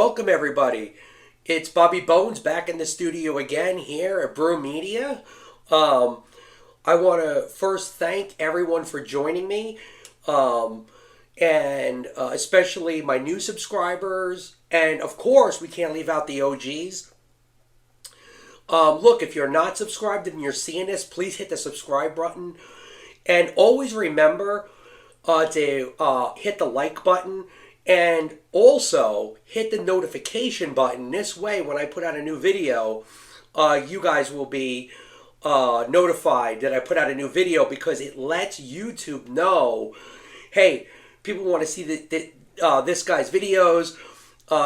Welcome everybody. It's Bobby Bones back in the studio again here at Brew Media. I want to first thank everyone for joining me, and especially my new subscribers, and of course we can't leave out the OGs. Look, if you're not subscribed and you're seeing this, please hit the subscribe button, and always remember to hit the like button. And also hit the notification button. This way, when I put out a new video, you guys will be notified that I put out a new video, because it lets YouTube know, hey, people want to see this guy's videos,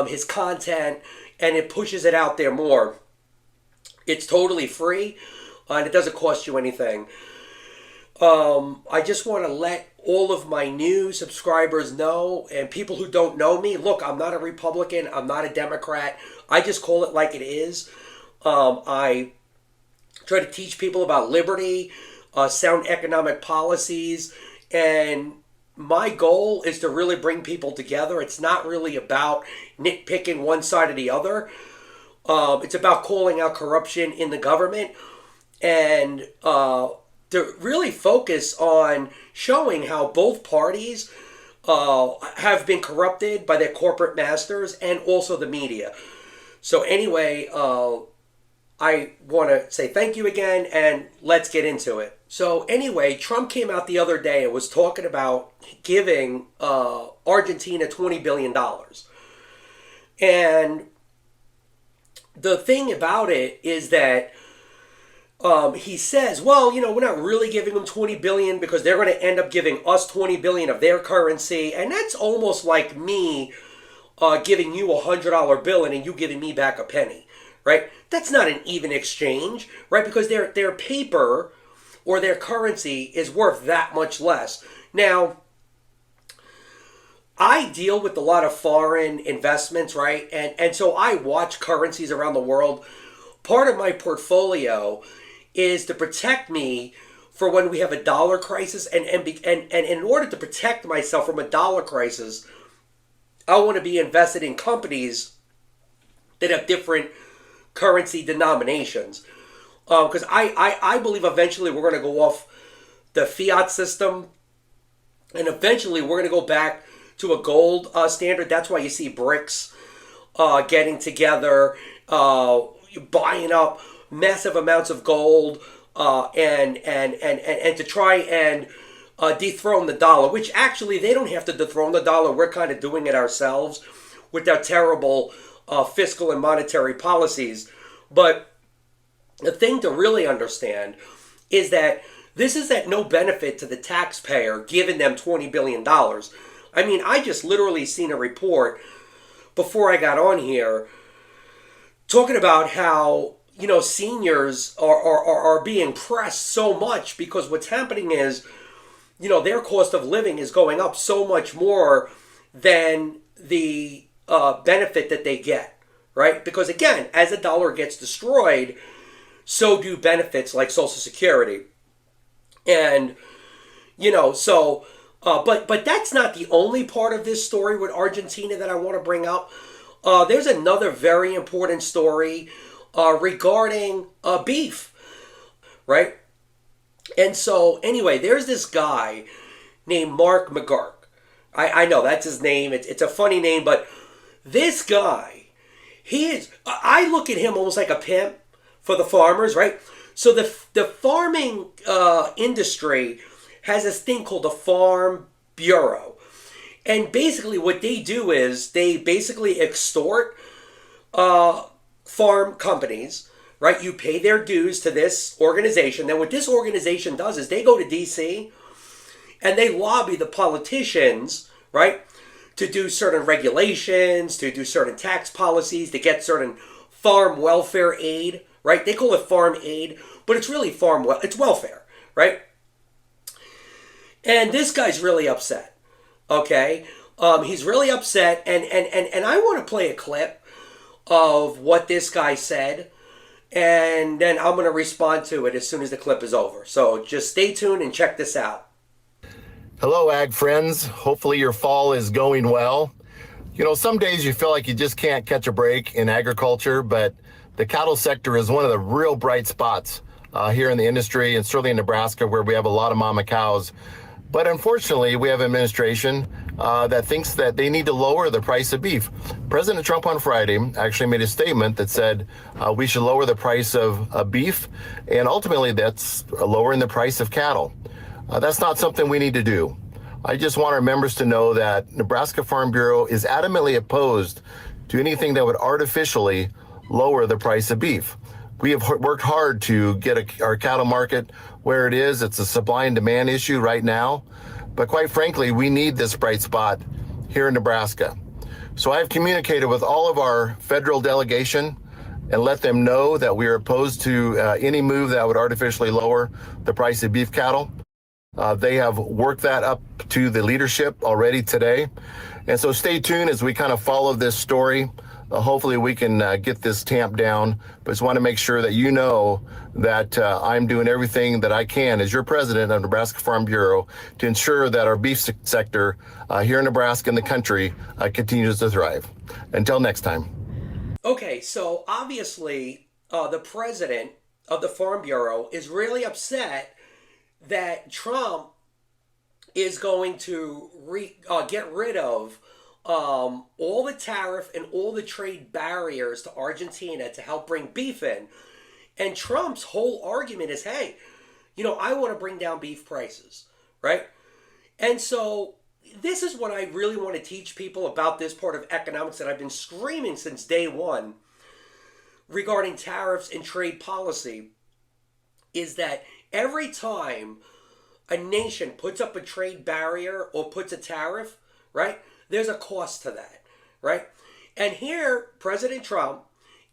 his content, and it pushes it out there more. It's totally free, and it doesn't cost you anything. I just want to let all of my new subscribers know, and people who don't know me, look, I'm not a Republican, I'm not a Democrat. I just call it like it is. I try to teach people about liberty, sound economic policies, and my goal is to really bring people together. It's not really about nitpicking one side or the other. It's about calling out corruption in the government, and to really focus on showing how both parties have been corrupted by their corporate masters and also the media. So anyway, I want to say thank you again, and let's get into it. So anyway, Trump came out the other day and was talking about giving Argentina $20 billion. And the thing about it is that he says, well, we're not really giving them $20 billion because they're going to end up giving us $20 billion of their currency. And that's almost like me giving you a $100 bill and you giving me back a penny, right? That's not an even exchange, right? Because their paper or their currency is worth that much less. Now, I deal with a lot of foreign investments, right? And so I watch currencies around the world. Part of my portfolio is to protect me for when we have a dollar crisis, and in order to protect myself from a dollar crisis, I want to be invested in companies that have different currency denominations, because I believe eventually we're going to go off the fiat system, and eventually we're going to go back to a gold standard. That's why you see BRICS getting together, buying up massive amounts of gold, and to try and dethrone the dollar, which actually they don't have to dethrone the dollar. We're kind of doing it ourselves with our terrible fiscal and monetary policies. But the thing to really understand is that this is at no benefit to the taxpayer giving them $20 billion. I mean, I just literally seen a report before I got on here talking about how seniors are being pressed so much because what's happening is, their cost of living is going up so much more than the benefit that they get, right? Because again, as a dollar gets destroyed, so do benefits like Social Security. And, but that's not the only part of this story with Argentina that I want to bring up. There's another very important story regarding beef, right? And so anyway, there's this guy named Mark McGurk. I know that's his name. It's a funny name, but this guy, I look at him almost like a pimp for the farmers, right? So the farming industry has this thing called the Farm Bureau. And basically what they do is they basically extort farm companies, right? You pay their dues to this organization. Then what this organization does is they go to DC and they lobby the politicians, right, to do certain regulations, to do certain tax policies, to get certain farm welfare aid, right? They call it farm aid, but it's really it's welfare, right? And this guy's really upset, okay? He's really upset, and I want to play a clip of what this guy said, and then I'm going to respond to it as soon as the clip is over. So just stay tuned and check this out. Hello, ag friends. Hopefully your fall is going well. Some days you feel like you just can't catch a break in agriculture, but the cattle sector is one of the real bright spots here in the industry, and certainly in Nebraska, where we have a lot of mama cows. But unfortunately, we have an administration that thinks that they need to lower the price of beef. President Trump on Friday actually made a statement that said we should lower the price of beef, and ultimately that's lowering the price of cattle. That's not something we need to do. I just want our members to know that Nebraska Farm Bureau is adamantly opposed to anything that would artificially lower the price of beef. We have worked hard to get our cattle market where it is. It's a supply and demand issue right now. But quite frankly, we need this bright spot here in Nebraska. So I've communicated with all of our federal delegation and let them know that we are opposed to any move that would artificially lower the price of beef cattle. They have worked that up to the leadership already today. And so stay tuned as we kind of follow this story. Hopefully we can get this tamped down, but just want to make sure that you know that I'm doing everything that I can as your president of Nebraska Farm Bureau to ensure that our beef sector here in Nebraska and the country continues to thrive. Until next time. Okay, so obviously the president of the Farm Bureau is really upset that Trump is going to get rid of all the tariff and all the trade barriers to Argentina to help bring beef in. And Trump's whole argument is, hey, I want to bring down beef prices, right? And so this is what I really want to teach people about this part of economics that I've been screaming since day one regarding tariffs and trade policy, is that every time a nation puts up a trade barrier or puts a tariff, right, there's a cost to that, right? And here, President Trump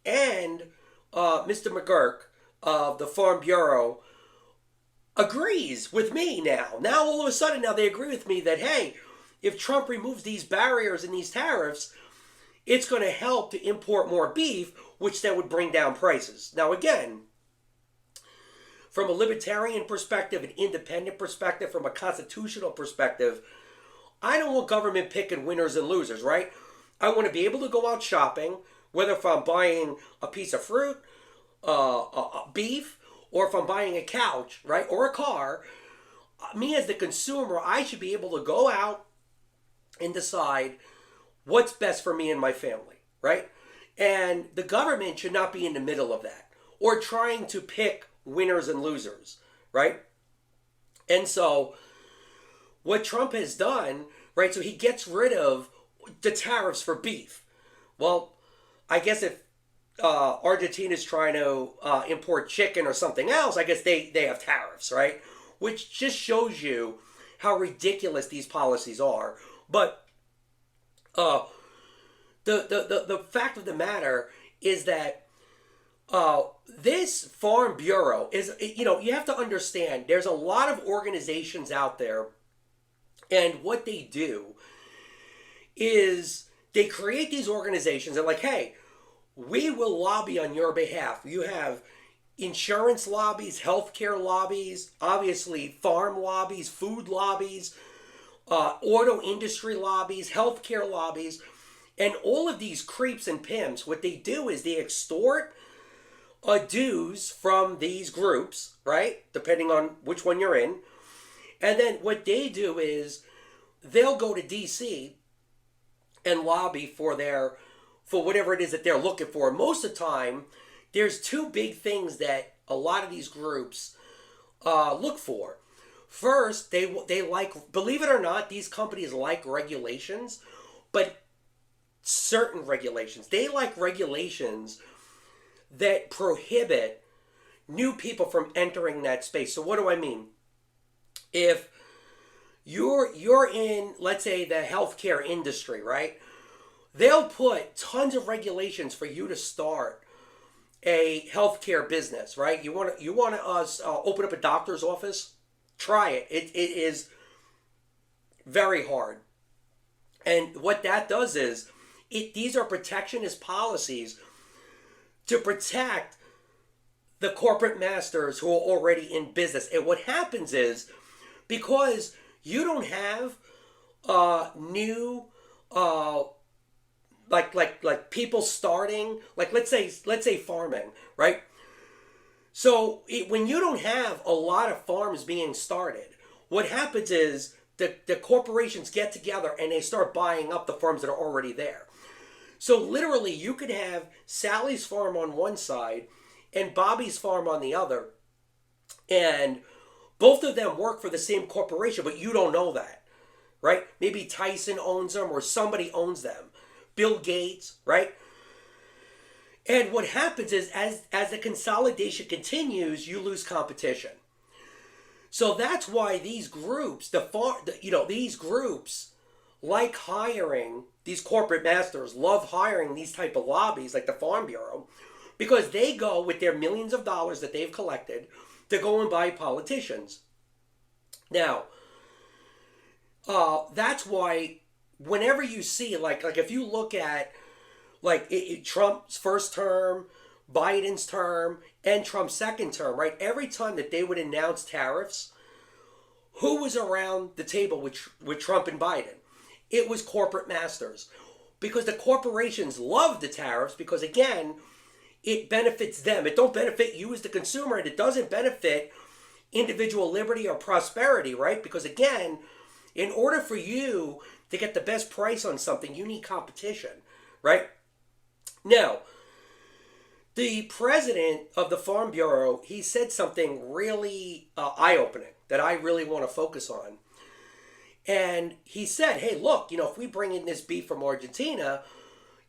and Mr. McGurk of the Farm Bureau agrees with me now. Now, all of a sudden, now they agree with me that, hey, if Trump removes these barriers and these tariffs, it's going to help to import more beef, which then would bring down prices. Now, again, from a libertarian perspective, an independent perspective, from a constitutional perspective, I don't want government picking winners and losers, right? I want to be able to go out shopping, whether if I'm buying a piece of fruit, beef, or if I'm buying a couch, right, or a car. Me as the consumer, I should be able to go out and decide what's best for me and my family, right? And the government should not be in the middle of that or trying to pick winners and losers, right? And so what Trump has done, right, so he gets rid of the tariffs for beef. Well, I guess if Argentina's trying to import chicken or something else, I guess they have tariffs, right? Which just shows you how ridiculous these policies are. But the fact of the matter is that this Farm Bureau is, you have to understand, there's a lot of organizations out there, and what they do is they create these organizations and like, hey, we will lobby on your behalf. You have insurance lobbies, healthcare lobbies, obviously farm lobbies, food lobbies, auto industry lobbies, healthcare lobbies, and all of these creeps and pimps, what they do is they extort dues from these groups, right? Depending on which one you're in. And then what they do is they'll go to DC and lobby for whatever it is that they're looking for. Most of the time, there's two big things that a lot of these groups look for. First, they like, believe it or not, these companies like regulations, but certain regulations. They like regulations that prohibit new people from entering that space. So what do I mean? If you're in, let's say, the healthcare industry, right? They'll put tons of regulations for you to start a healthcare business, right? You want to open up a doctor's office? Try it. It is very hard. And what that does is, these are protectionist policies to protect the corporate masters who are already in business. And what happens is, because you don't have new like people starting, like let's say farming, right? So when you don't have a lot of farms being started, what happens is the corporations get together and they start buying up the farms that are already there. So literally, you could have Sally's farm on one side and Bobby's farm on the other, and both of them work for the same corporation, but you don't know that, right? Maybe Tyson owns them or somebody owns them. Bill Gates, right? And what happens is as the consolidation continues, you lose competition. So that's why these groups, these groups like hiring these corporate masters, love hiring these type of lobbies like the Farm Bureau, because they go with their millions of dollars that they've collected to go and buy politicians. Now, that's why whenever you see like if you look at Trump's first term, Biden's term, and Trump's second term, right? Every time that they would announce tariffs, who was around the table with Trump and Biden? It was corporate masters. Because the corporations love the tariffs because, again, it benefits them. It don't benefit you as the consumer, and it doesn't benefit individual liberty or prosperity, right? Because, again, in order for you to get the best price on something, you need competition, right? Now, the president of the Farm Bureau, he said something really eye-opening that I really want to focus on. And he said, hey, look, if we bring in this beef from Argentina,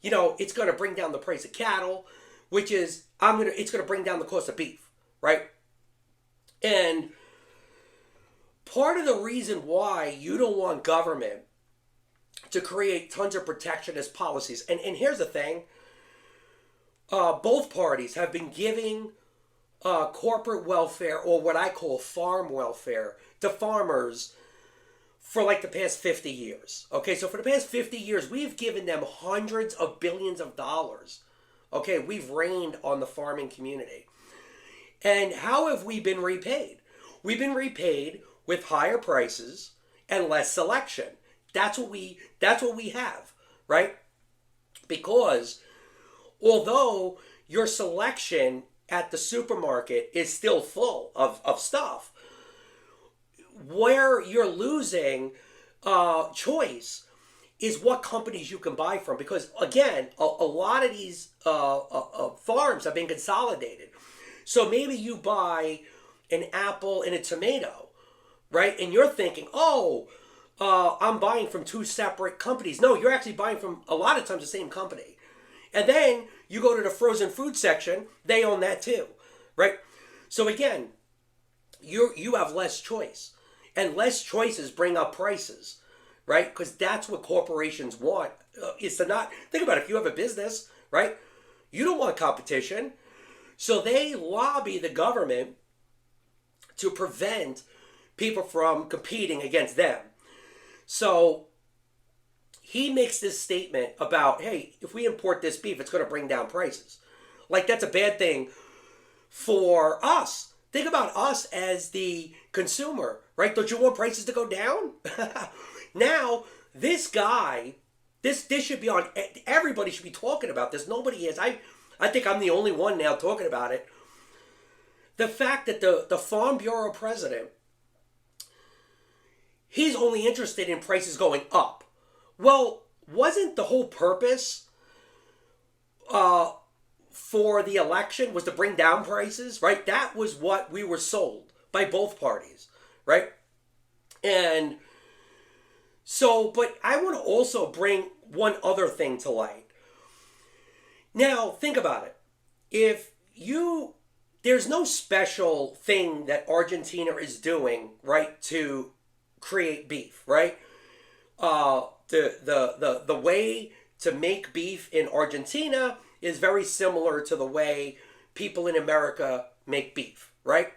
it's going to bring down the price of cattle, which is, it's going to bring down the cost of beef, right? And part of the reason why you don't want government to create tons of protectionist policies, and here's the thing, both parties have been giving corporate welfare, or what I call farm welfare, to farmers for like the past 50 years. Okay, so for the past 50 years, we've given them hundreds of billions of dollars. Okay, we've reigned on the farming community. And how have we been repaid? We've been repaid with higher prices and less selection. That's what we have, right? Because although your selection at the supermarket is still full of stuff, where you're losing choice is what companies you can buy from. Because, again, a lot of these farms have been consolidated. So maybe you buy an apple and a tomato, right? And you're thinking, I'm buying from two separate companies. No, you're actually buying from, a lot of times, the same company. And then you go to the frozen food section, they own that too, right? So again, you have less choice. And less choices bring up prices, right? Because that's what corporations want, is to not, think about it, if you have a business, right? You don't want competition. So they lobby the government to prevent people from competing against them. So he makes this statement about, hey, if we import this beef, it's going to bring down prices. Like, that's a bad thing for us. Think about us as the consumer, right? Don't you want prices to go down? Now, this guy, this should be on, everybody should be talking about this. Nobody is. I think I'm the only one now talking about it. The fact that the Farm Bureau president, he's only interested in prices going up. Well, wasn't the whole purpose for the election was to bring down prices, right? That was what we were sold by both parties, right? And so, but I want to also bring one other thing to light. Now, think about it. There's no special thing that Argentina is doing, right, to create beef, right? The way to make beef in Argentina is very similar to the way people in America make beef, right?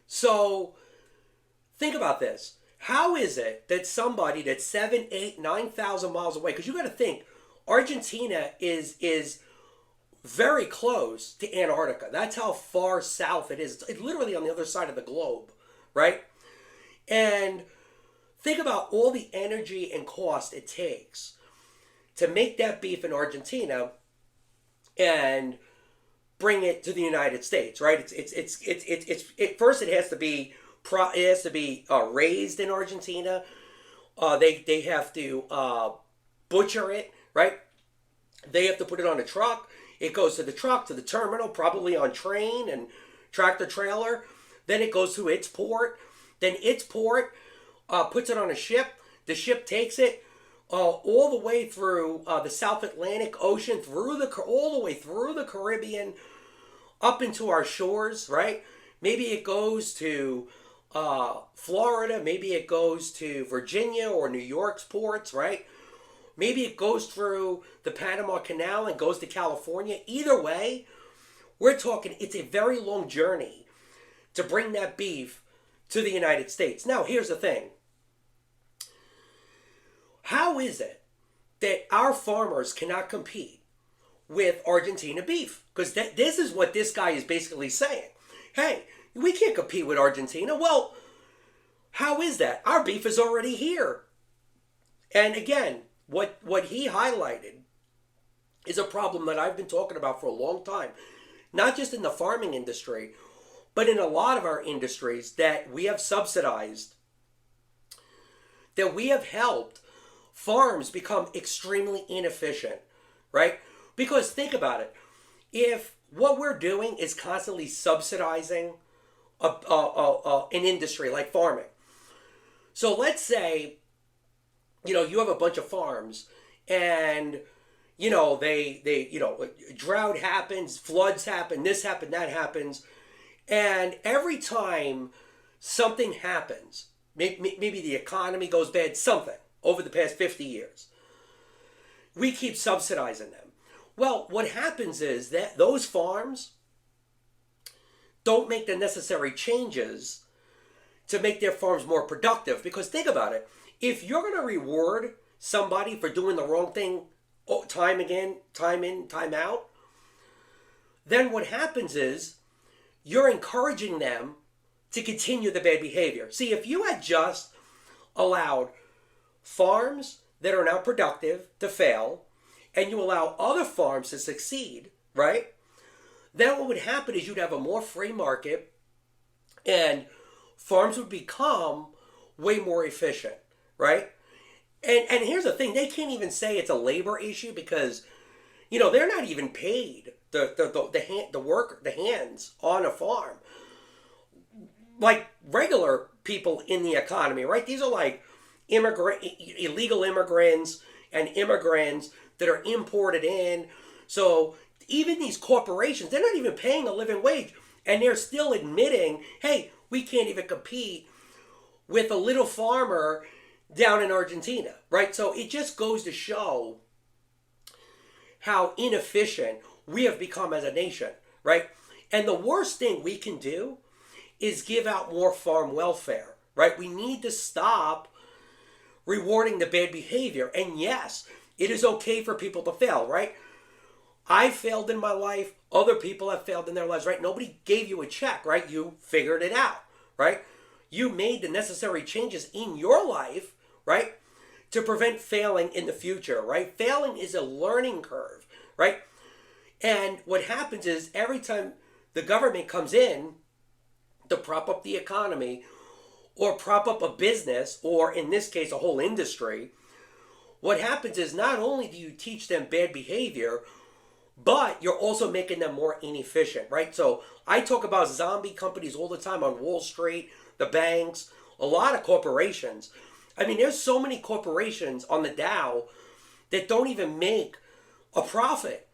So think about this. How is it that somebody that's 7, 8, 9,000 miles away, because you got to think, Argentina is very close to Antarctica. That's how far south it is. It's literally on the other side of the globe, right? And think about all the energy and cost it takes to make that beef in Argentina and bring it to the United States, right? First it has to be raised in Argentina. They have to butcher it, right? They have to put it on a truck. It goes to the truck, to the terminal, probably on train and tractor trailer. Then it goes to its port. Then its port puts it on a ship. The ship takes it all the way through the South Atlantic Ocean, all the way through the Caribbean, up into our shores, right? Maybe it goes to Florida. Maybe it goes to Virginia or New York's ports, right? Maybe it goes through the Panama Canal and goes to California. Either way, we're talking, it's a very long journey to bring that beef to the United States. Now, here's the thing. How is it that our farmers cannot compete with Argentina beef? Because this is what this guy is basically saying. Hey, we can't compete with Argentina. Well, how is that? Our beef is already here. And again, what he highlighted is a problem that I've been talking about for a long time. Not just in the farming industry, but in a lot of our industries that we have subsidized, that we have helped farms become extremely inefficient, right? Because think about it. If what we're doing is constantly subsidizing an industry like farming. So let's say, you have a bunch of farms and, drought happens, floods happen, this happens, that happens. And every time something happens, maybe the economy goes bad, something over the past 50 years, we keep subsidizing them. Well, what happens is that those farms don't make the necessary changes to make their farms more productive. Because think about it. If you're going to reward somebody for doing the wrong thing time in, time out, then what happens is you're encouraging them to continue the bad behavior. See, if you had just allowed farms that are not productive to fail, and you allow other farms to succeed, right? Then what would happen is you'd have a more free market and farms would become way more efficient, right? And here's the thing, they can't even say it's a labor issue because, they're not even paid the hands on a farm like regular people in the economy, right? These are like illegal immigrants and immigrants that are imported in. So even these corporations, they're not even paying a living wage. And they're still admitting, hey, we can't even compete with a little farmer down in Argentina, right? So it just goes to show how inefficient we have become as a nation, right? And the worst thing we can do is give out more farm welfare, right? We need to stop rewarding the bad behavior. And yes, it is okay for people to fail, right? I failed in my life. Other people have failed in their lives, right? Nobody gave you a check, right? You figured it out, right? You made the necessary changes in your life, right? To prevent failing in the future, right? Failing is a learning curve, right? And what happens is every time the government comes in to prop up the economy or prop up a business, or in this case, a whole industry, what happens is not only do you teach them bad behavior, but you're also making them more inefficient, right? So I talk about zombie companies all the time on Wall Street, the banks, a lot of corporations. I mean, there's so many corporations on the Dow that don't even make a profit.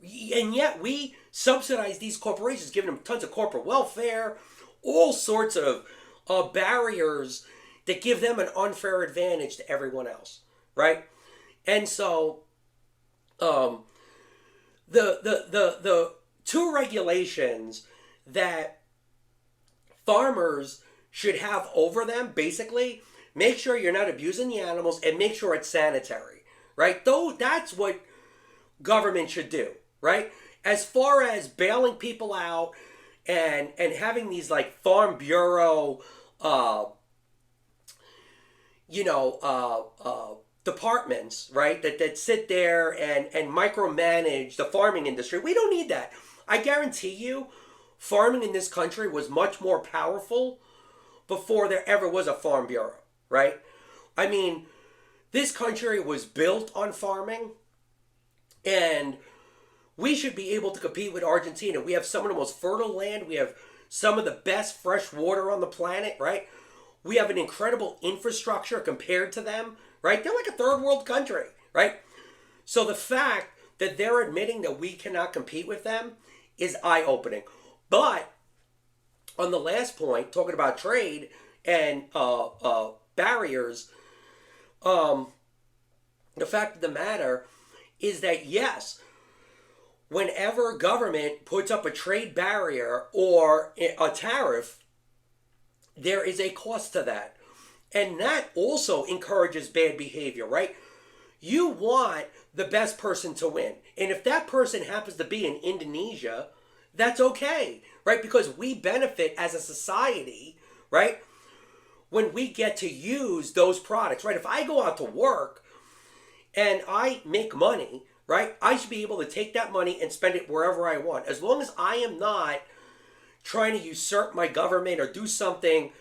And yet we subsidize these corporations, giving them tons of corporate welfare, all sorts of barriers that give them an unfair advantage to everyone else, right? And so the two regulations that farmers should have over them, basically, make sure you're not abusing the animals and make sure it's sanitary, right? Though that's what government should do, right? As far as bailing people out and having these like farm bureau departments, right, that sit there and micromanage the farming industry. We don't need that. I guarantee you, farming in this country was much more powerful before there ever was a farm bureau, right? I mean, this country was built on farming, and we should be able to compete with Argentina. We have some of the most fertile land. We have some of the best fresh water on the planet, right? We have an incredible infrastructure compared to them, right? They're like a third world country, right? So the fact that they're admitting that we cannot compete with them is eye-opening. But on the last point, talking about trade and barriers, the fact of the matter is that yes, whenever government puts up a trade barrier or a tariff, there is a cost to that. And that also encourages bad behavior, right? You want the best person to win. And if that person happens to be in Indonesia, that's okay, right? Because we benefit as a society, right? When we get to use those products, right? If I go out to work and I make money, right? I should be able to take that money and spend it wherever I want. As long as I am not trying to usurp my government or do something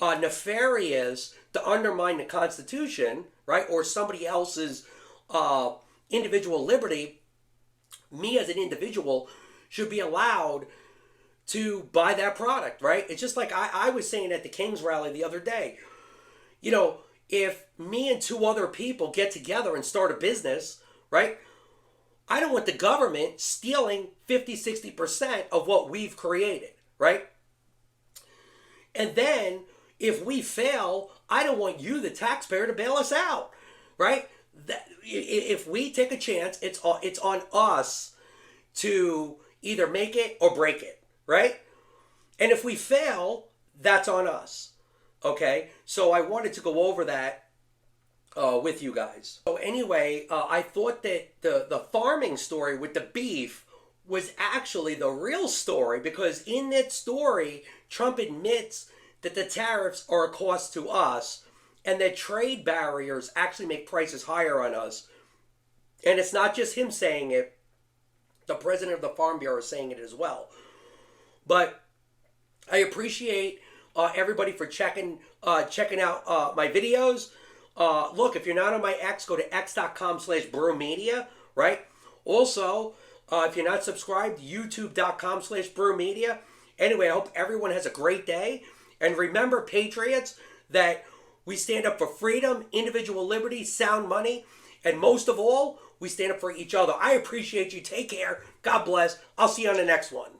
nefarious to undermine the Constitution, right? Or somebody else's individual liberty, me as an individual should be allowed to buy that product, right? It's just like I was saying at the Kings rally the other day. You know, if me and two other people get together and start a business, right? I don't want the government stealing 50, 60% of what we've created, right? And then if we fail, I don't want you, the taxpayer, to bail us out, right? If we take a chance, it's on us to either make it or break it, right? And if we fail, that's on us, okay? So I wanted to go over that with you guys. So anyway, I thought that the farming story with the beef was actually the real story, because in that story, Trump admits that the tariffs are a cost to us and that trade barriers actually make prices higher on us. And it's not just him saying it. The president of the Farm Bureau is saying it as well. But I appreciate everybody for checking out my videos. Look, if you're not on my X, go to x.com/brewmedia, right? Also, if you're not subscribed, youtube.com/brewmedia. Anyway, I hope everyone has a great day. And remember, Patriots, that we stand up for freedom, individual liberty, sound money, and most of all, we stand up for each other. I appreciate you. Take care. God bless. I'll see you on the next one.